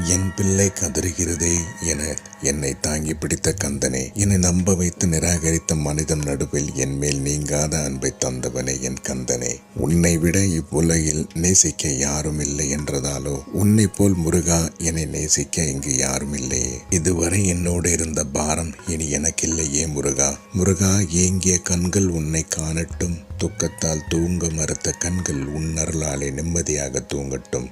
என் பிள்ளை கதறுகிறதே என என்னை தாங்கி பிடித்த கந்தனே, என்னை நம்ப வைத்து நிராகரித்த மனிதன் நடுவில் என் மேல் நீங்காத அன்பை தந்தவனே என் கந்தனே. உன்னை விட இவ்வுலகில் நேசிக்க யாரும் இல்லை என்றதாலோ உன்னை போல் முருகா என்னை நேசிக்க இங்கு யாரும் இல்லையே. இதுவரை என்னோடு இருந்த பாரம் இனி எனக்கில்லையே முருகா. முருகா, ஏங்கிய கண்கள் உன்னை காணட்டும், துக்கத்தால் தூங்க மறுத்த கண்கள் உன் அருளாலே நிம்மதியாக தூங்கட்டும்.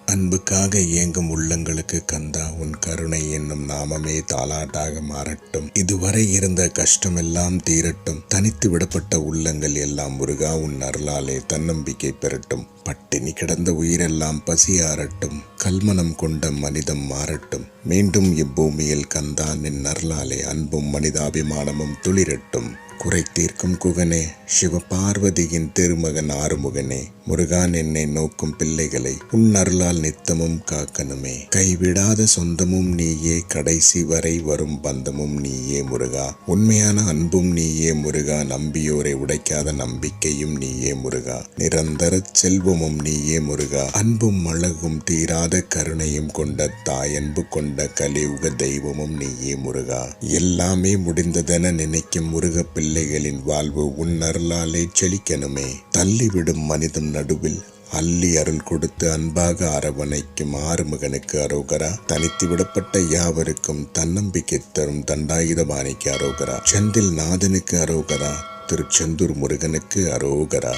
அன்புக்காக ஏங்கும் உள்ளங்களுக்கு கந்தா உன் கருணை என்னும் நாமமே தாலாட்டாக மாறட்டும். இதுவரை இருந்த கஷ்டமெல்லாம் தீரட்டும். தனித்து விடப்பட்ட உள்ளங்கள் எல்லாம் முருகா உன் அருளாலே தன்னம்பிக்கை பெறட்டும். பட்டினி கிடந்த உயிரெல்லாம் பசியாரட்டும். கல்மனம் கொண்ட மனிதம் மாறட்டும். மீண்டும் இப்பூமியில் கந்தா நின் அருளாலே அன்பும் மனிதாபிமானமும் துளிரட்டும். குறை தீர்க்கும் குகனே, சிவபார்வதியின் திருமகன் ஆறுமுகனே, முருகான் என்னை நோக்கும் பிள்ளைகளை உன் அருளால் நித்தமும் காக்கணுமே. கைவிடாத சொந்தமும் நீயே, கடைசி வரை வரும் பந்தமும் நீயே முருகா. உண்மையான அன்பும் நீயே முருகா. நம்பியோரை உடைக்காத நம்பிக்கையும் நீயே முருகா. நிரந்தர செல்வமும் நீயே முருகா. அன்பும் அழகும் தீராத கருணையும் கொண்ட தாயன்பு கொண்ட கலியுக தெய்வமும் நீயே முருகா. எல்லாமே முடிந்ததென நினைக்கும் முருக பிள்ளைகளின் வாழ்வு உன் அருளாலே செழிக்கணுமே. தள்ளிவிடும் மனிதம் நடுவில் அள்ளி அருள் கொடுத்து அன்பாக அரவணைக்கும் ஆறுமுகனுக்கு அரோகரா. தனித்து விடப்பட்ட யாவருக்கும் தன்னம்பிக்கை தரும் தண்டாயுதபாணிக்கு அரோகரா. செந்தில் நாதனுக்கு அரோகரா. திருச்செந்தூர் முருகனுக்கு அரோகரா.